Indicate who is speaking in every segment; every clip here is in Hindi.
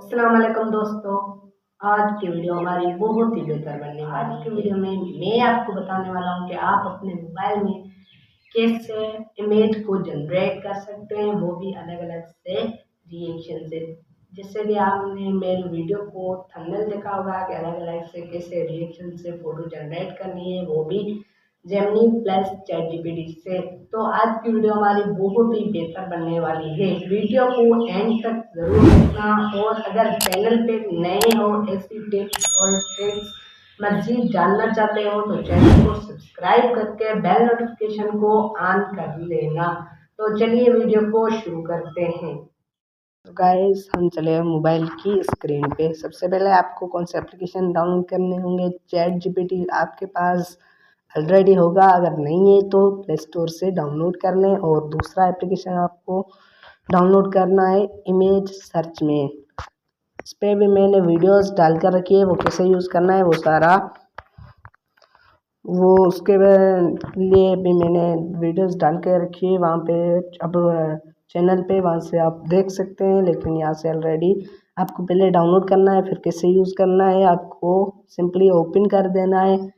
Speaker 1: अस्सलाम वालेकुम दोस्तों। आज की वीडियो हमारी बहुत ही बेहतर बनने वाली है। आज की वीडियो में मैं आपको बताने वाला हूँ कि आप अपने मोबाइल में कैसे इमेज को जनरेट कर सकते हैं, वो भी अलग अलग से रिएक्शन से। जैसे कि आपने मेरे वीडियो को थंबनेल देखा होगा कि अलग अलग से कैसे रिएक्शन से फोटो जनरेट करनी है, वो भी जेमिनी प्लस चैट जीपीटी से। तो आज की वीडियो हमारी बहुत ही बेहतर बनने वाली है। वीडियो को एंड तक जरूर देखना, और अगर चैनल पे नए हो ऐसी टिप्स और ट्रिक्स मज़ीद जानना चाहते हो तो चैनल को सब्सक्राइब करके बेल नोटिफिकेशन को ऑन कर लेना। तो चलिए वीडियो को शुरू करते हैं। तो गाइस हम चले मोबाइल की स्क्रीन पे। सबसे पहले आपको कौन से एप्लीकेशन डाउनलोड करने होंगे। चैट जीपीटी आपके पास ऑलरेडी होगा, अगर नहीं है तो प्ले स्टोर से डाउनलोड कर लें। और दूसरा एप्लीकेशन आपको डाउनलोड करना है इमेज सर्च में। इस पर भी मैंने वीडियोस डाल कर रखी है, वो कैसे यूज़ करना है वो सारा, वो उसके लिए भी मैंने वीडियोस डाल के रखी है वहाँ पे, अब चैनल पे, वहाँ से आप देख सकते हैं। लेकिन यहाँ से ऑलरेडी आपको पहले डाउनलोड करना है, फिर कैसे यूज़ करना है आपको सिंपली ओपन कर देना है।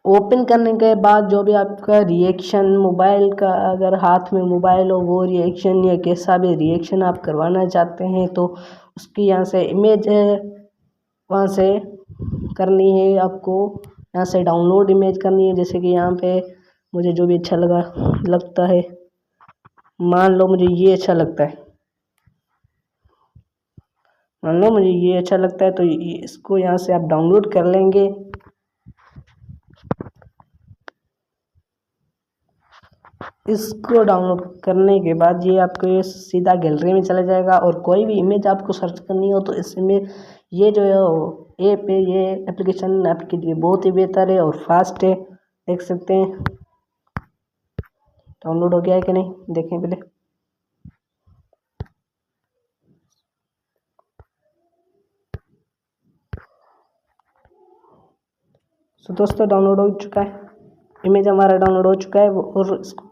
Speaker 1: ओपन करने के बाद जो भी आपका रिएक्शन मोबाइल का, अगर हाथ में मोबाइल हो, वो रिएक्शन या कैसा भी रिएक्शन आप करवाना चाहते हैं तो उसकी यहाँ से इमेज है, वहाँ से करनी है आपको। यहाँ से डाउनलोड इमेज करनी है। जैसे कि यहाँ पे मुझे जो भी अच्छा लगता है, मान लो मुझे ये अच्छा लगता है, मान लो मुझे ये अच्छा लगता है तो इसको यहाँ से आप डाउनलोड कर लेंगे। इसको डाउनलोड करने के बाद ये आपको ये सीधा गैलरी में चला जाएगा। और कोई भी इमेज आपको सर्च करनी हो तो इसमें ये जो है ऐप है, ये एप्लीकेशन आपके लिए बहुत ही बेहतर है और फास्ट है। देख सकते हैं डाउनलोड हो गया है कि नहीं, देखें पहले। तो दोस्तों डाउनलोड हो चुका है, इमेज हमारा डाउनलोड हो चुका है। और इसको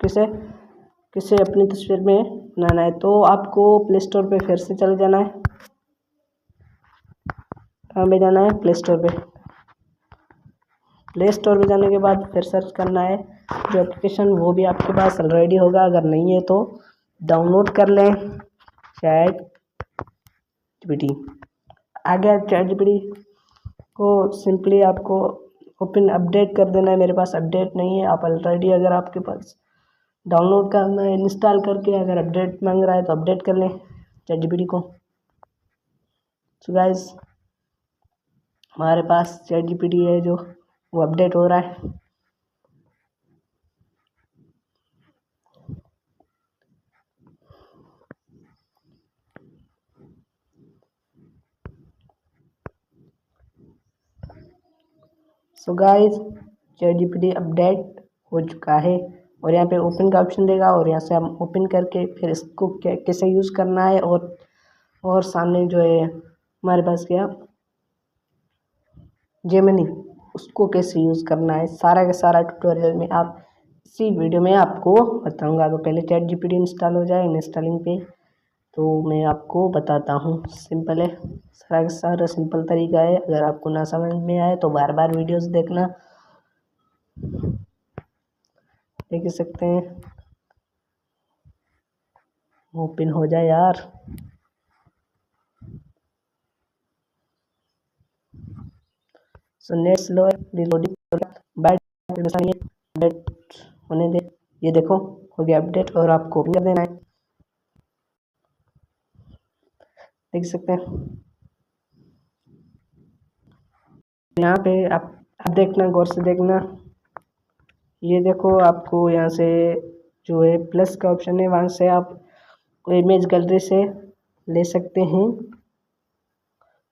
Speaker 1: किसे अपनी तस्वीर में बनाना है तो आपको प्ले स्टोर पे फिर से चले जाना है। कहाँ पे जाना है? प्ले स्टोर पे। प्ले स्टोर पे जाने के बाद फिर सर्च करना है जो एप्लीकेशन, वो भी आपके पास ऑलरेडी होगा, अगर नहीं है तो डाउनलोड कर लें, चैट जीपीटी। आ गया चैट जीपीटी को सिंपली आपको ओपन अपडेट कर देना है। मेरे पास अपडेट नहीं है, आप ऑलरेडी अगर आपके पास डाउनलोड करना है इंस्टॉल करके, अगर अपडेट मांग रहा है तो अपडेट कर लें चैट जीपीटी को। सो गाइस हमारे पास चैट जीपीटी है जो वो अपडेट हो रहा है। So guys chat GPT update हो चुका है और यहाँ पे ओपन का ऑप्शन देगा, और यहाँ से हम ओपन करके फिर इसको कैसे यूज़ करना है, और सामने जो है हमारे पास क्या जेमिनी, उसको कैसे यूज़ करना है, सारा का सारा ट्यूटोरियल में आप इसी वीडियो में आपको बताऊंगा। तो पहले चैट जीपीटी इंस्टॉल हो जाए, इंस्टॉलिंग पे तो मैं आपको बताता हूँ। सिंपल है, सारा का सारा सिंपल तरीका है। अगर आपको ना समझ में आए तो बार बार वीडियोस देखना। देख सकते हैं, ओपन हो जाए यार। सो नेट स्लो है, रिलोडिंग अपडेट होने दे। ये देखो हो गया अपडेट, और आपको ओपन कर देना है। देख सकते हैं यहाँ पे आप देखना, गौर से देखना। ये देखो आपको यहाँ से जो है प्लस का ऑप्शन है, वहाँ से आप कोई इमेज गैलरी से ले सकते हैं।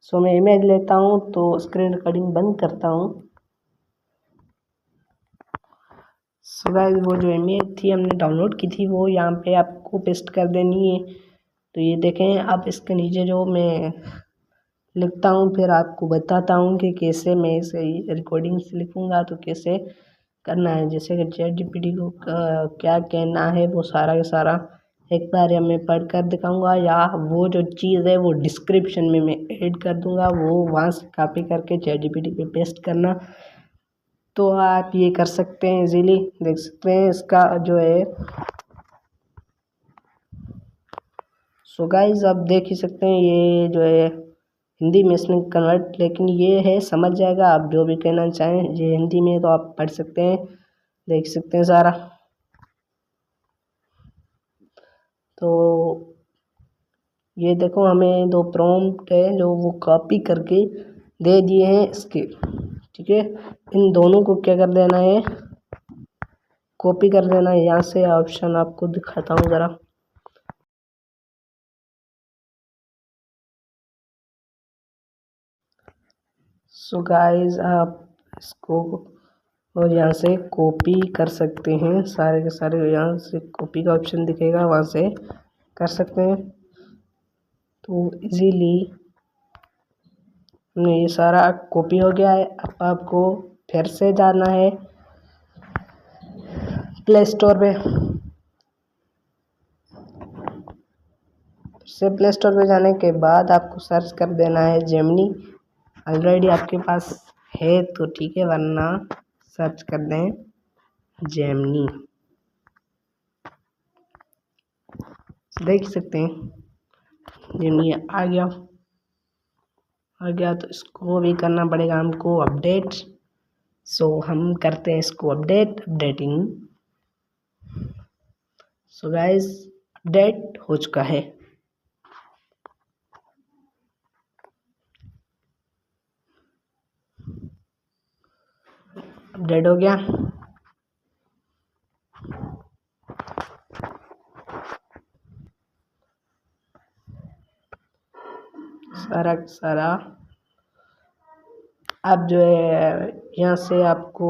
Speaker 1: सो मैं इमेज लेता हूँ तो स्क्रीन रिकॉर्डिंग बंद करता हूँ। सो गाइस वो जो इमेज थी हमने डाउनलोड की थी वो यहाँ पे आपको पेस्ट कर देनी है। तो ये देखें आप, इसके नीचे जो मैं लिखता हूँ फिर आपको बताता हूँ कि कैसे मैं इसे रिकॉर्डिंग से लिखूँगा तो कैसे करना है। जैसे कि चैट जीपीटी को क्या कहना है वो सारा का सारा एक बार या मैं पढ़ कर दिखाऊंगा, या वो जो चीज़ है वो डिस्क्रिप्शन में मैं ऐड कर दूंगा, वो वहाँ से कॉपी करके ChatGPT पे पेस्ट करना। तो आप ये कर सकते हैं इजीली, देख सकते हैं इसका जो है। सो गाइस आप देख ही सकते हैं ये जो है हिंदी में इसने कन्वर्ट, लेकिन ये है समझ जाएगा। आप जो भी कहना चाहें ये हिंदी में तो आप पढ़ सकते हैं, देख सकते हैं सारा। तो ये देखो हमें 2 प्रॉम्प्ट है जो वो कॉपी करके दे दिए हैं इसके, ठीक है। इन दोनों को क्या कर देना है, कॉपी कर देना है। यहाँ से ऑप्शन आपको दिखाता हूँ ज़रा। सो गाइस आप इसको और यहाँ से कॉपी कर सकते हैं, सारे के सारे यहाँ से कॉपी का ऑप्शन दिखेगा, वहाँ से कर सकते हैं। तो इजीली ये सारा कॉपी हो गया है। अब आपको फिर से जाना है प्ले स्टोर पे। से प्ले स्टोर पे जाने के बाद आपको सर्च कर देना है जेमिनी। ऑलरेडी आपके पास है तो ठीक है, वरना सर्च कर दें जेमिनी, देख सकते हैं जेमिनी आ गया। तो इसको भी करना पड़ेगा हमको अपडेट। सो हम करते हैं इसको अपडेटिंग। सो गाइस अपडेट हो चुका है। अपडेट हो गया। सारा अब जो है यहाँ से आपको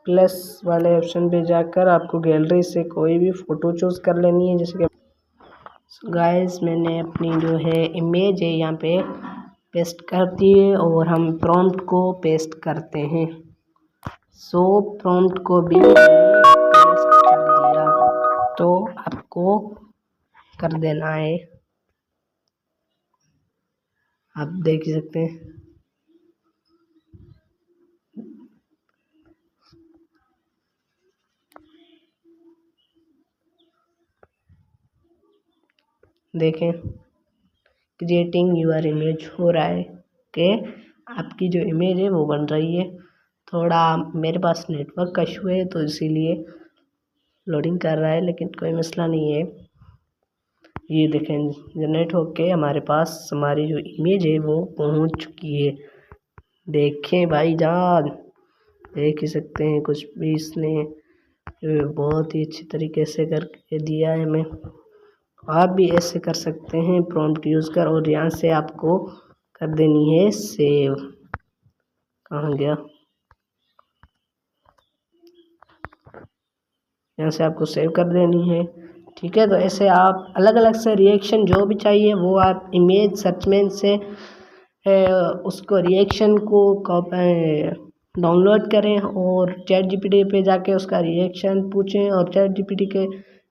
Speaker 1: प्लस वाले ऑप्शन पे जाकर आपको गैलरी से कोई भी फ़ोटो चूज़ कर लेनी है। जैसे कि गाइस मैंने अपनी जो है इमेज है यहाँ पे पेस्ट कर दी है, और हम प्रॉम्प्ट को पेस्ट करते हैं। सो प्रॉम्प्ट को भी पेस्ट कर दिया, तो आपको कर देना है। आप देख सकते हैं देखें क्रिएटिंग यूर इमेज हो रहा है कि आपकी जो इमेज है वो बन रही है। थोड़ा मेरे पास नेटवर्क का इशू है तो इसीलिए लोडिंग कर रहा है, लेकिन कोई मसला नहीं है। ये देखें जनरेट होके हमारे पास हमारी जो इमेज है वो पहुंच चुकी है। देखें भाईजान, देख ही सकते हैं कुछ भी इसने बहुत ही अच्छी तरीके से करके दिया है हमें। आप भी ऐसे कर सकते हैं प्रॉम्प्ट यूज़ कर, और यहाँ से आपको कर देनी है सेव। कहाँ गया, यहाँ से आपको सेव कर देनी है, ठीक है। तो ऐसे आप अलग अलग से रिएक्शन जो भी चाहिए वो आप इमेज सर्चमेंट से उसको रिएक्शन को डाउनलोड करें और ChatGPT पे जाके उसका रिएक्शन पूछें, और ChatGPT के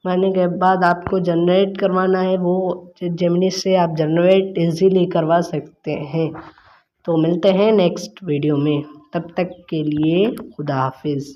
Speaker 1: मानने के बाद आपको जनरेट करवाना है वो जेमिनी से आप जनरेट इजीली करवा सकते हैं। तो मिलते हैं नेक्स्ट वीडियो में, तब तक के लिए खुदा हाफिज़।